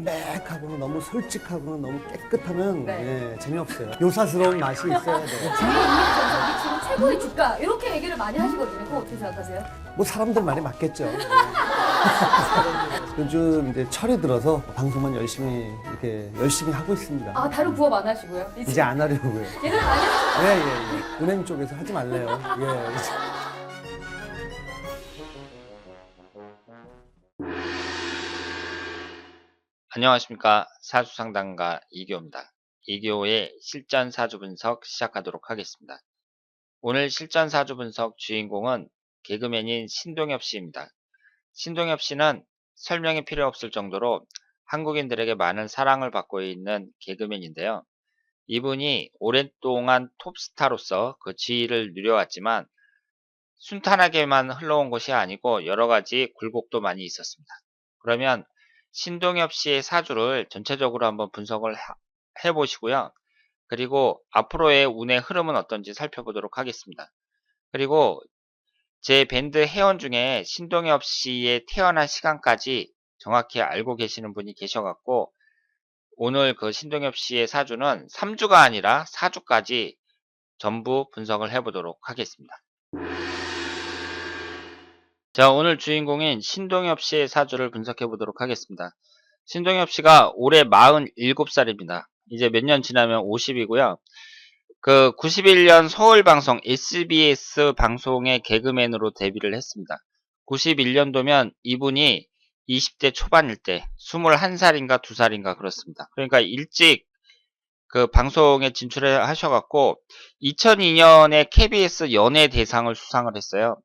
담백하고는 너무 솔직하고는 너무 깨끗하면 네. 예, 재미없어요. 요사스러운 맛이 있어야 돼요. 장애인민국 전설이 지금 최고의 주가 이렇게 얘기를 많이 하시거든요. 그거 어떻게 생각하세요? 뭐 사람들 말이 맞겠죠. 요즘 이제 철이 들어서 방송만 열심히 이렇게 열심히 하고 있습니다. 아, 다른 부업 안 하시고요? 이제 안 하려고요. 예전에 많이 하셨죠? 예. 은행 쪽에서 하지 말래요. 예. 안녕하십니까. 사주상담가 이교입니다. 이교의 실전 사주 분석 시작하도록 하겠습니다. 오늘 실전 사주 분석 주인공은 개그맨인 신동엽 씨입니다. 신동엽 씨는 설명이 필요 없을 정도로 한국인들에게 많은 사랑을 받고 있는 개그맨인데요. 이분이 오랫동안 톱스타로서 그 지위를 누려왔지만 순탄하게만 흘러온 것이 아니고 여러 가지 굴곡도 많이 있었습니다. 그러면 신동엽 씨의 사주를 전체적으로 한번 분석을 해보시고요. 그리고 앞으로의 운의 흐름은 어떤지 살펴보도록 하겠습니다. 그리고 제 밴드 회원 중에 신동엽 씨의 태어난 시간까지 정확히 알고 계시는 분이 계셔갖고 오늘 그 신동엽 씨의 사주는 3주가 아니라 4주까지 전부 분석을 해보도록 하겠습니다. 자, 오늘 주인공인 신동엽 씨의 사주를 분석해 보도록 하겠습니다. 신동엽 씨가 올해 47살입니다. 이제 몇 년 지나면 50이고요. 그 91년 서울방송 SBS 방송의 개그맨으로 데뷔를 했습니다. 91년도면 이분이 20대 초반일 때 21살인가 2살인가 그렇습니다. 그러니까 일찍 그 방송에 진출을 하셔갖고 2002년에 KBS 연예대상을 수상을 했어요.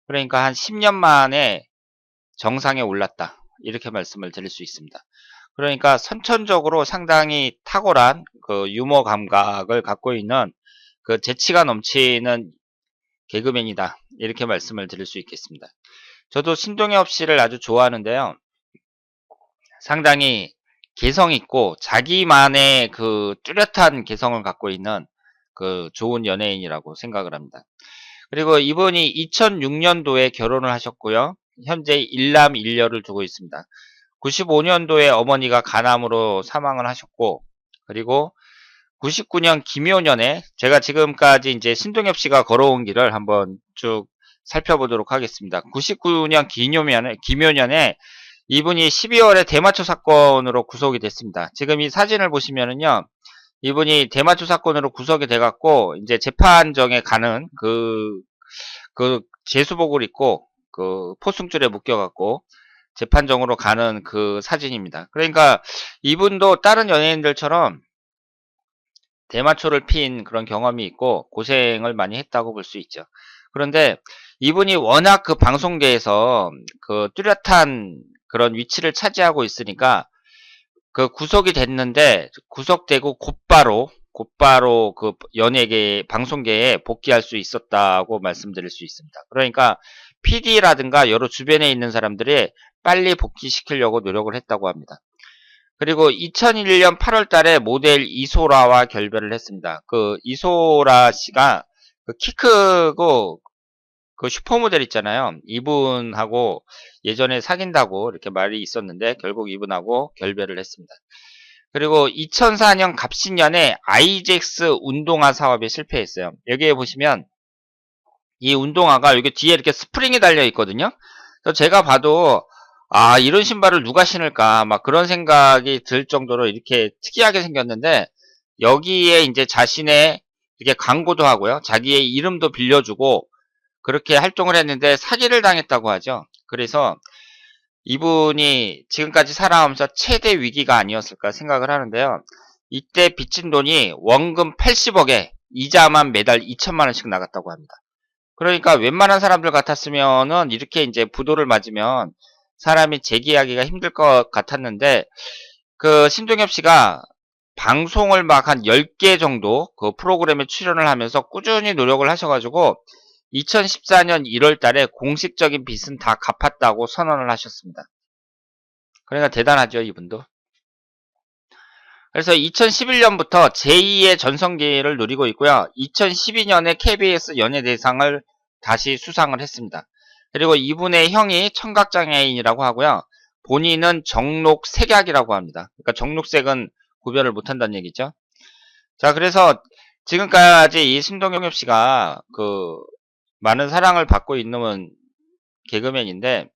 그러니까 한 10년 만에 정상에 올랐다. 이렇게 말씀을 드릴 수 있습니다. 그러니까 선천적으로 상당히 탁월한 그 유머 감각을 갖고 있는 그 재치가 넘치는 개그맨이다. 이렇게 말씀을 드릴 수 있겠습니다. 저도 신동엽 씨를 아주 좋아하는데요. 상당히 개성 있고 자기만의 그 뚜렷한 개성을 갖고 있는 그 좋은 연예인이라고 생각을 합니다. 그리고 이분이 2006년도에 결혼을 하셨고요. 현재 일남 일녀를 두고 있습니다. 95년도에 어머니가 간암으로 사망을 하셨고, 그리고 99년 기묘년에 제가 지금까지 이제 신동엽 씨가 걸어온 길을 한번 쭉 살펴보도록 하겠습니다. 99년 기묘년에 이분이 12월에 대마초 사건으로 구속이 됐습니다. 지금 이 사진을 보시면은요, 이분이 대마초 사건으로 구속이 돼갖고 이제 재판정에 가는 그 제수복을 입고 그 포승줄에 묶여갖고 재판정으로 가는 그 사진입니다. 그러니까 이분도 다른 연예인들처럼 대마초를 핀 그런 경험이 있고 고생을 많이 했다고 볼 수 있죠. 그런데 이분이 워낙 그 방송계에서 그 뚜렷한 그런 위치를 차지하고 있으니까 그 구속이 됐는데 구속되고 곧바로 그 연예계 방송계에 복귀할 수 있었다고 말씀드릴 수 있습니다. 그러니까 PD라든가 여러 주변에 있는 사람들이 빨리 복귀시키려고 노력을 했다고 합니다. 그리고 2001년 8월 달에 모델 이소라와 결별을 했습니다. 그 이소라 씨가 그 키 크고 그 슈퍼모델 있잖아요. 이분하고 예전에 사귄다고 이렇게 말이 있었는데 결국 이분하고 결별을 했습니다. 그리고 2004년 갑신년에 아이젝스 운동화 사업에 실패했어요. 여기에 보시면 이 운동화가 여기 뒤에 이렇게 스프링이 달려 있거든요. 그래서 제가 봐도 아, 이런 신발을 누가 신을까 막 그런 생각이 들 정도로 이렇게 특이하게 생겼는데 여기에 이제 자신의 이렇게 광고도 하고요. 자기의 이름도 빌려주고 그렇게 활동을 했는데 사기를 당했다고 하죠. 그래서 이분이 지금까지 살아오면서 최대 위기가 아니었을까 생각을 하는데요. 이때 빚진 돈이 원금 80억에 이자만 매달 2천만 원씩 나갔다고 합니다. 그러니까 웬만한 사람들 같았으면은 이렇게 이제 부도를 맞으면 사람이 재기하기가 힘들 것 같았는데 그 신동엽 씨가 방송을 막 한 10개 정도 그 프로그램에 출연을 하면서 꾸준히 노력을 하셔가지고 2014년 1월 달에 공식적인 빚은 다 갚았다고 선언을 하셨습니다. 그러니까 대단하죠, 이분도. 그래서 2011년부터 제2의 전성기를 누리고 있고요. 2012년에 KBS 연예대상을 다시 수상을 했습니다. 그리고 이분의 형이 청각장애인이라고 하고요. 본인은 정록색약이라고 합니다. 그러니까 정록색은 구별을 못한다는 얘기죠. 자, 그래서 지금까지 이 신동엽 씨가 많은 사랑을 받고 있는 개그맨인데,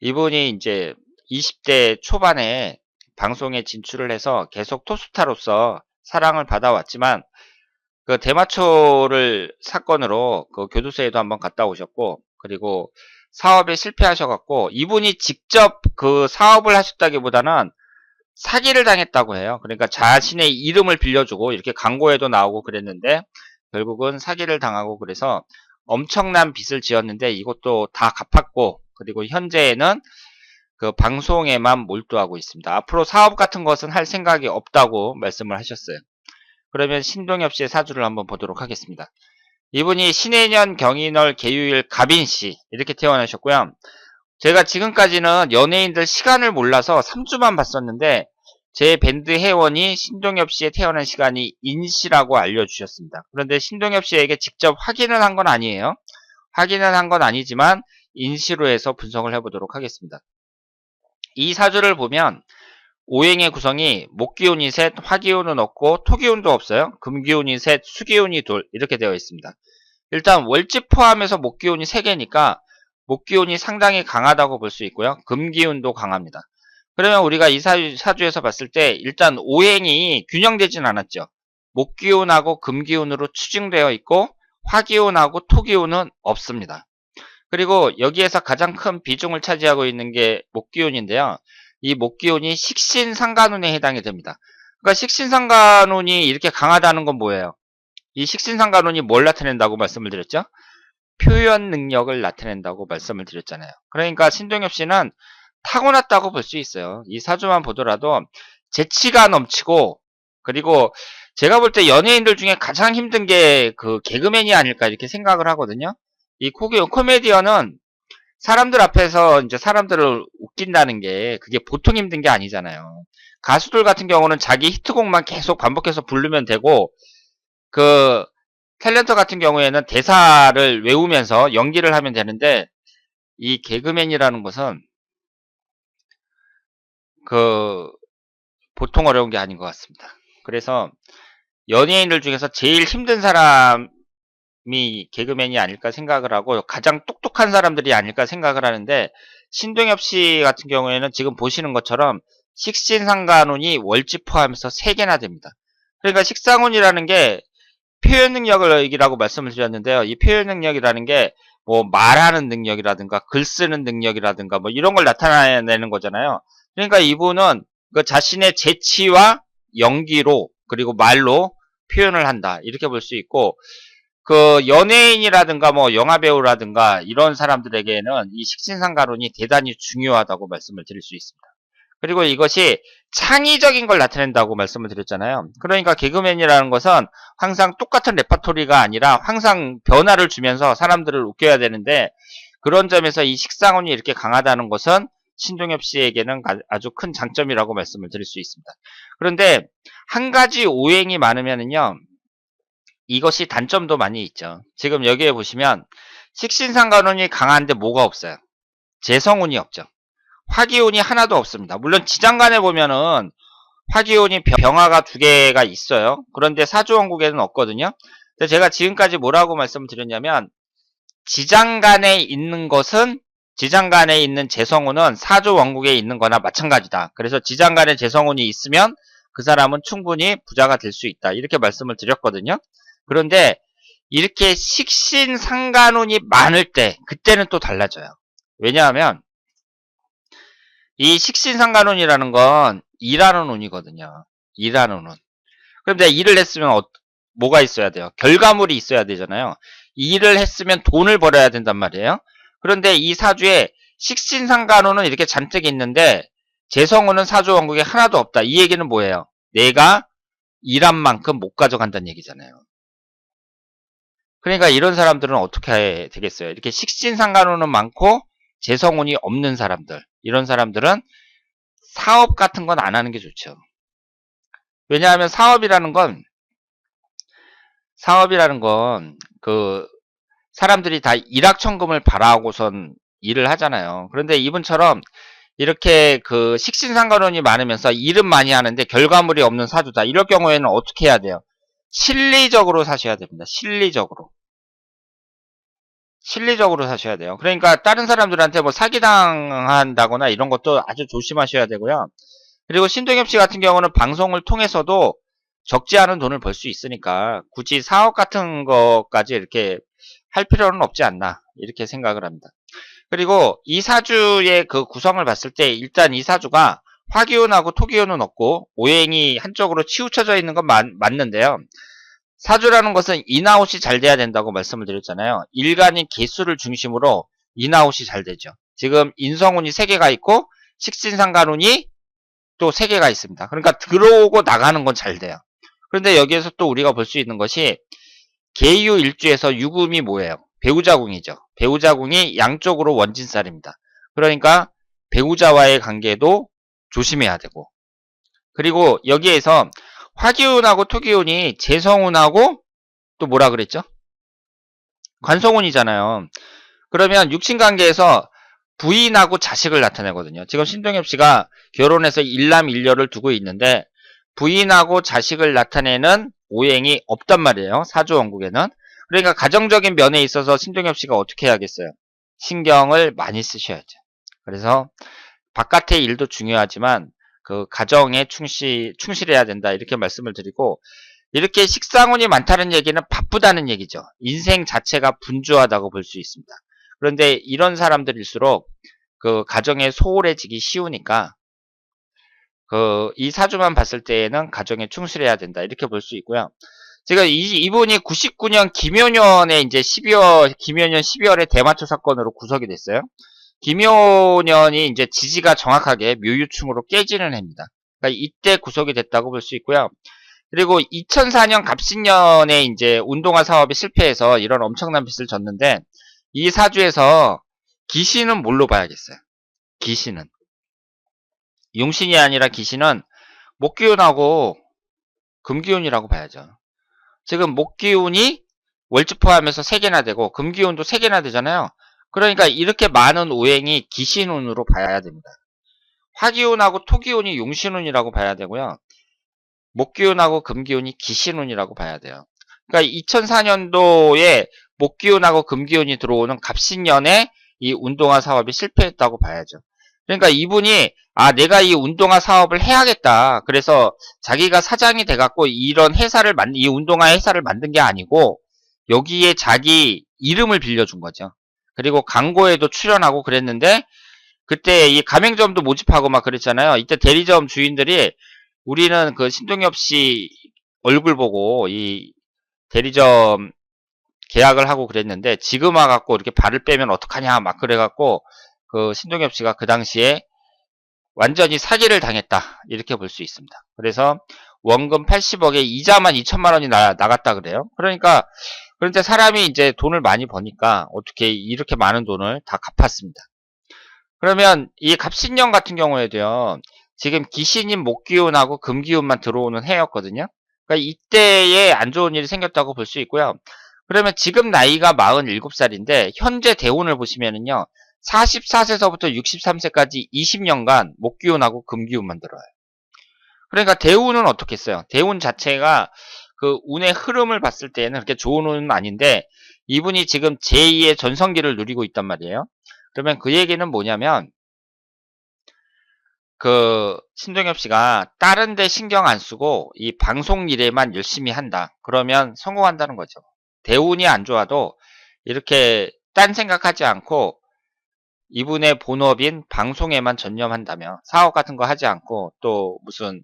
이분이 이제 20대 초반에 방송에 진출을 해서 계속 토스타로서 사랑을 받아왔지만, 대마초를 사건으로 교도소에도 한번 갔다 오셨고, 그리고 사업에 실패하셔갖고, 이분이 직접 사업을 하셨다기보다는 사기를 당했다고 해요. 그러니까 자신의 이름을 빌려주고 이렇게 광고에도 나오고 그랬는데, 결국은 사기를 당하고 그래서 엄청난 빚을 지었는데 이것도 다 갚았고, 그리고 현재에는 방송에만 몰두하고 있습니다. 앞으로 사업 같은 것은 할 생각이 없다고 말씀을 하셨어요. 그러면 신동엽 씨의 사주를 한번 보도록 하겠습니다. 이분이 신해년 경인월 계유일 갑인씨 이렇게 태어나셨고요. 제가 지금까지는 연예인들 시간을 몰라서 3주만 봤었는데, 제 밴드 회원이 신동엽 씨의 태어난 시간이 인시라고 알려주셨습니다. 그런데 신동엽 씨에게 직접 확인을 한 건 아니에요. 확인을 한 건 아니지만 인시로 해서 분석을 해보도록 하겠습니다. 이 사주를 보면 오행의 구성이 목기운이 셋, 화기운은 없고 토기운도 없어요. 금기운이 셋, 수기운이 둘 이렇게 되어 있습니다. 일단 월집 포함해서 목기운이 3개니까 목기운이 상당히 강하다고 볼 수 있고요. 금기운도 강합니다. 그러면 우리가 이 사주에서 봤을 때 일단 오행이 균형되진 않았죠. 목기운하고 금기운으로 추징되어 있고 화기운하고 토기운은 없습니다. 그리고 여기에서 가장 큰 비중을 차지하고 있는 게 목기운인데요. 이 목기운이 식신상간운에 해당이 됩니다. 그러니까 식신상간운이 이렇게 강하다는 건 뭐예요? 이 식신상간운이 뭘 나타낸다고 말씀을 드렸죠? 표현 능력을 나타낸다고 말씀을 드렸잖아요. 그러니까 신동엽 씨는 타고났다고 볼 수 있어요. 이 사주만 보더라도 재치가 넘치고, 그리고 제가 볼 때 연예인들 중에 가장 힘든 게 개그맨이 아닐까 이렇게 생각을 하거든요. 이 코미디언은 사람들 앞에서 이제 사람들을 웃긴다는 게 그게 보통 힘든 게 아니잖아요. 가수들 같은 경우는 자기 히트곡만 계속 반복해서 부르면 되고, 탤런트 같은 경우에는 대사를 외우면서 연기를 하면 되는데, 이 개그맨이라는 것은 보통 어려운 게 아닌 것 같습니다. 그래서 연예인들 중에서 제일 힘든 사람이 개그맨이 아닐까 생각을 하고 가장 똑똑한 사람들이 아닐까 생각을 하는데, 신동엽 씨 같은 경우에는 지금 보시는 것처럼 식신상간운이 월지 포함해서 3개나 됩니다. 그러니까 식상운이라는 게 표현 능력이라고 말씀을 드렸는데요. 이 표현 능력이라는 게 뭐 말하는 능력이라든가 글 쓰는 능력이라든가 뭐 이런 걸 나타내는 거잖아요. 그러니까 이분은 자신의 재치와 연기로 그리고 말로 표현을 한다 이렇게 볼 수 있고, 연예인이라든가 뭐 영화배우라든가 이런 사람들에게는 이 식신상간운이 대단히 중요하다고 말씀을 드릴 수 있습니다. 그리고 이것이 창의적인 걸 나타낸다고 말씀을 드렸잖아요. 그러니까 개그맨이라는 것은 항상 똑같은 레파토리가 아니라 항상 변화를 주면서 사람들을 웃겨야 되는데, 그런 점에서 이 식상운이 이렇게 강하다는 것은 신동엽 씨에게는 아주 큰 장점이라고 말씀을 드릴 수 있습니다. 그런데 한 가지 오행이 많으면은요, 이것이 단점도 많이 있죠. 지금 여기에 보시면 식신상간운이 강한데 뭐가 없어요? 재성운이 없죠. 화기운이 하나도 없습니다. 물론 지장간에 보면은 화기운이 병화가 2개가 있어요. 그런데 사주원국에는 없거든요. 근데 제가 지금까지 뭐라고 말씀드렸냐면, 지장간에 있는 재성운은 사주원국에 있는 거나 마찬가지다. 그래서 지장간에 재성운이 있으면 그 사람은 충분히 부자가 될 수 있다. 이렇게 말씀을 드렸거든요. 그런데 이렇게 식신상간운이 많을 때, 그때는 또 달라져요. 왜냐하면 이 식신상간운이라는 건 일하는 운이거든요. 일하는 운. 그럼 내가 일을 했으면 뭐가 있어야 돼요? 결과물이 있어야 되잖아요. 일을 했으면 돈을 벌어야 된단 말이에요. 그런데 이 사주에 식신상간운은 이렇게 잔뜩 있는데 재성운은 사주원국에 하나도 없다. 이 얘기는 뭐예요? 내가 일한 만큼 못 가져간다는 얘기잖아요. 그러니까 이런 사람들은 어떻게 해야 되겠어요? 이렇게 식신상간운은 많고 재성운이 없는 사람들, 이런 사람들은 사업 같은 건 안 하는 게 좋죠. 왜냐하면 사업이라는 건 사람들이 다 일확천금을 바라고선 일을 하잖아요. 그런데 이분처럼 이렇게 그 식신상관운이 많으면서 일은 많이 하는데 결과물이 없는 사주다. 이럴 경우에는 어떻게 해야 돼요? 실리적으로 사셔야 됩니다. 실리적으로. 실리적으로 사셔야 돼요. 그러니까 다른 사람들한테 뭐 사기당한다거나 이런 것도 아주 조심하셔야 되고요. 그리고 신동엽 씨 같은 경우는 방송을 통해서도 적지 않은 돈을 벌 수 있으니까 굳이 사업 같은 것까지 이렇게 할 필요는 없지 않나 이렇게 생각을 합니다. 그리고 이 사주의 그 구성을 봤을 때 일단 이 사주가 화기운하고 토기운은 없고 오행이 한쪽으로 치우쳐져 있는 건 맞는데요. 사주라는 것은 인아웃이 잘 돼야 된다고 말씀을 드렸잖아요. 일간인 개수를 중심으로 인아웃이 잘 되죠. 지금 인성운이 3개가 있고 식신상간운이 또 3개가 있습니다. 그러니까 들어오고 나가는 건 잘 돼요. 그런데 여기에서 또 우리가 볼 수 있는 것이 계유 일주에서 유금이 뭐예요? 배우자궁이죠. 배우자궁이 양쪽으로 원진살입니다. 그러니까 배우자와의 관계도 조심해야 되고, 그리고 여기에서 화기운하고 토기운이 재성운하고 또 뭐라 그랬죠? 관성운이잖아요. 그러면 육친관계에서 부인하고 자식을 나타내거든요. 지금 신동엽 씨가 결혼해서 일남일녀를 두고 있는데 부인하고 자식을 나타내는 오행이 없단 말이에요. 사주원국에는. 그러니까 가정적인 면에 있어서 신동엽 씨가 어떻게 해야겠어요? 신경을 많이 쓰셔야죠. 그래서 바깥의 일도 중요하지만 그 가정에 충실해야 된다 이렇게 말씀을 드리고, 이렇게 식상운이 많다는 얘기는 바쁘다는 얘기죠. 인생 자체가 분주하다고 볼 수 있습니다. 그런데 이런 사람들일수록 그 가정에 소홀해지기 쉬우니까 이 사주만 봤을 때에는 가정에 충실해야 된다 이렇게 볼 수 있고요. 제가 이분이 99년 김효년에 이제 김효년 12월에 대마초 사건으로 구속이 됐어요. 김효년이 이제 지지가 정확하게 묘유충으로 깨지는 해입니다. 그러니까 이때 구속이 됐다고 볼 수 있고요. 그리고 2004년 갑신년에 이제 운동화 사업이 실패해서 이런 엄청난 빚을 졌는데, 이 사주에서 기신은 뭘로 봐야겠어요? 기신은 용신이 아니라 기신은 목기운하고 금기운이라고 봐야죠. 지금 목기운이 월주 포함해서 3개나 되고 금기운도 3개나 되잖아요. 그러니까 이렇게 많은 오행이 기신운으로 봐야 됩니다. 화기운하고 토기운이 용신운이라고 봐야 되고요. 목기운하고 금기운이 기신운이라고 봐야 돼요. 그러니까 2004년도에 목기운하고 금기운이 들어오는 갑신년에 이 운동화 사업이 실패했다고 봐야죠. 그러니까 이분이 내가 이 운동화 사업을 해야겠다. 그래서 자기가 사장이 돼갖고 이런 이 운동화 회사를 만든 게 아니고 여기에 자기 이름을 빌려준 거죠. 그리고 광고에도 출연하고 그랬는데 그때 이 가맹점도 모집하고 막 그랬잖아요. 이때 대리점 주인들이 우리는 그 신동엽 씨 얼굴 보고 이 대리점 계약을 하고 그랬는데 지금 와갖고 이렇게 발을 빼면 어떡하냐 막 그래갖고 그 신동엽 씨가 그 당시에 완전히 사기를 당했다 이렇게 볼 수 있습니다. 그래서 원금 80억에 이자만 2천만 원이 나갔다 그래요. 그런데 사람이 이제 돈을 많이 버니까 어떻게 이렇게 많은 돈을 다 갚았습니다. 그러면 이 갑신년 같은 경우에도요, 지금 기신인 목기운하고 금기운만 들어오는 해였거든요. 그러니까 이때에 안 좋은 일이 생겼다고 볼 수 있고요. 그러면 지금 나이가 47살인데 현재 대운을 보시면은요, 44세서부터 63세까지 20년간 목기운하고 금기운만 들어요. 그러니까 대운은 어떻겠어요? 대운 자체가 그 운의 흐름을 봤을 때는 그렇게 좋은 운은 아닌데 이분이 지금 제2의 전성기를 누리고 있단 말이에요. 그러면 그 얘기는 뭐냐면 그 신동엽 씨가 다른 데 신경 안 쓰고 이 방송 일에만 열심히 한다. 그러면 성공한다는 거죠. 대운이 안 좋아도 이렇게 딴 생각하지 않고 이분의 본업인 방송에만 전념한다면, 사업 같은 거 하지 않고 또 무슨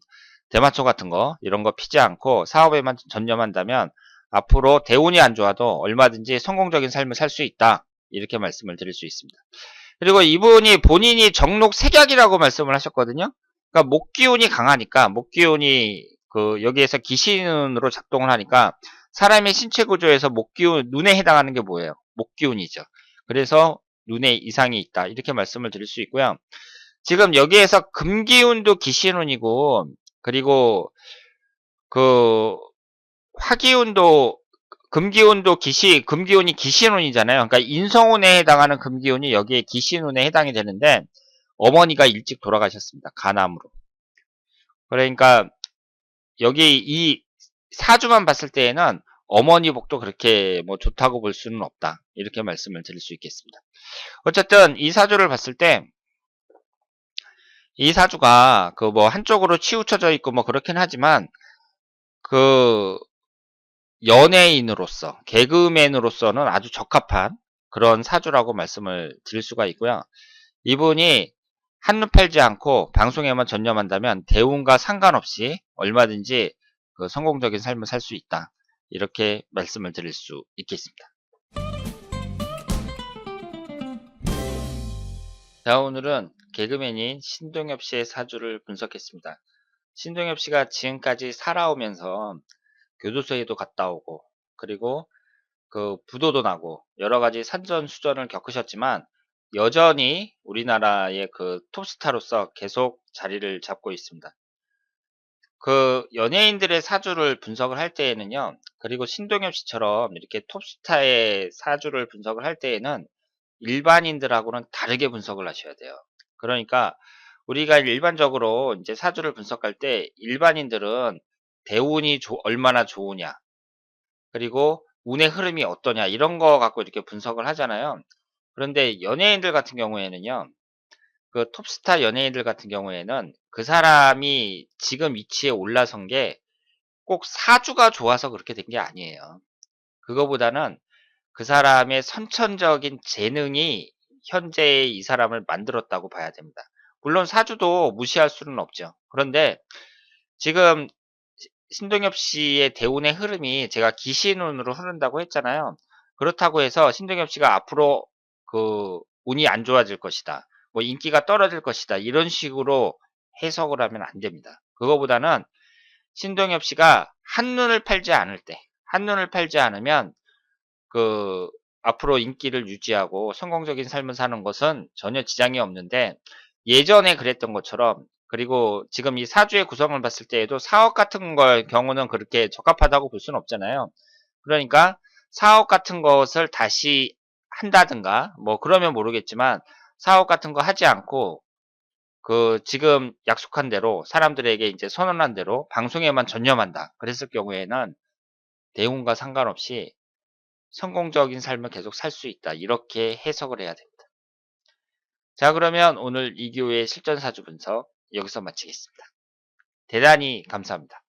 대마초 같은 거 이런 거 피지 않고 사업에만 전념한다면 앞으로 대운이 안 좋아도 얼마든지 성공적인 삶을 살 수 있다 이렇게 말씀을 드릴 수 있습니다. 그리고 이분이 본인이 정록 색약이라고 말씀을 하셨거든요. 그러니까 목기운이 강하니까, 목기운이 여기에서 기신으로 작동을 하니까 사람의 신체 구조에서 목기운, 눈에 해당하는 게 뭐예요? 목기운이죠. 그래서 눈에 이상이 있다 이렇게 말씀을 드릴 수 있고요. 지금 여기에서 금기운도 기신운이고, 그리고 그 화기운도 금기운이 기신운이잖아요. 그러니까 인성운에 해당하는 금기운이 여기에 기신운에 해당이 되는데 어머니가 일찍 돌아가셨습니다. 간암으로. 그러니까 여기 이 사주만 봤을 때에는 어머니 복도 그렇게 뭐 좋다고 볼 수는 없다. 이렇게 말씀을 드릴 수 있겠습니다. 어쨌든 이 사주를 봤을 때 이 사주가 그 뭐 한쪽으로 치우쳐져 있고 뭐 그렇긴 하지만 그 연예인으로서 개그맨으로서는 아주 적합한 그런 사주라고 말씀을 드릴 수가 있고요. 이분이 한눈 팔지 않고 방송에만 전념한다면 대운과 상관없이 얼마든지 그 성공적인 삶을 살 수 있다. 이렇게 말씀을 드릴 수 있겠습니다. 자, 오늘은 개그맨인 신동엽 씨의 사주를 분석했습니다. 신동엽 씨가 지금까지 살아오면서 교도소에도 갔다 오고, 그리고 그 부도도 나고, 여러 가지 산전수전을 겪으셨지만, 여전히 우리나라의 그 톱스타로서 계속 자리를 잡고 있습니다. 그 연예인들의 사주를 분석을 할 때에는요, 그리고 신동엽 씨처럼 이렇게 톱스타의 사주를 분석을 할 때에는 일반인들하고는 다르게 분석을 하셔야 돼요. 그러니까 우리가 일반적으로 이제 사주를 분석할 때 일반인들은 대운이 얼마나 좋으냐, 그리고 운의 흐름이 어떠냐, 이런 거 갖고 이렇게 분석을 하잖아요. 그런데 연예인들 같은 경우에는요, 그 톱스타 연예인들 같은 경우에는 그 사람이 지금 위치에 올라선 게 꼭 사주가 좋아서 그렇게 된 게 아니에요. 그거보다는 그 사람의 선천적인 재능이 현재의 이 사람을 만들었다고 봐야 됩니다. 물론 사주도 무시할 수는 없죠. 그런데 지금 신동엽 씨의 대운의 흐름이 제가 기신운으로 흐른다고 했잖아요. 그렇다고 해서 신동엽 씨가 앞으로 그 운이 안 좋아질 것이다, 뭐 인기가 떨어질 것이다, 이런 식으로 해석을 하면 안 됩니다. 그거보다는 신동엽 씨가 한눈을 팔지 않을 때, 한눈을 팔지 않으면 그 앞으로 인기를 유지하고 성공적인 삶을 사는 것은 전혀 지장이 없는데, 예전에 그랬던 것처럼, 그리고 지금 이 사주의 구성을 봤을 때에도 사업 같은 걸 경우는 그렇게 적합하다고 볼 수는 없잖아요. 그러니까 사업 같은 것을 다시 한다든가 뭐 그러면 모르겠지만, 사업 같은 거 하지 않고 그 지금 약속한 대로 사람들에게 이제 선언한 대로 방송에만 전념한다, 그랬을 경우에는 대운과 상관없이 성공적인 삶을 계속 살 수 있다, 이렇게 해석을 해야 됩니다. 자, 그러면 오늘 2교의 실전사주 분석 여기서 마치겠습니다. 대단히 감사합니다.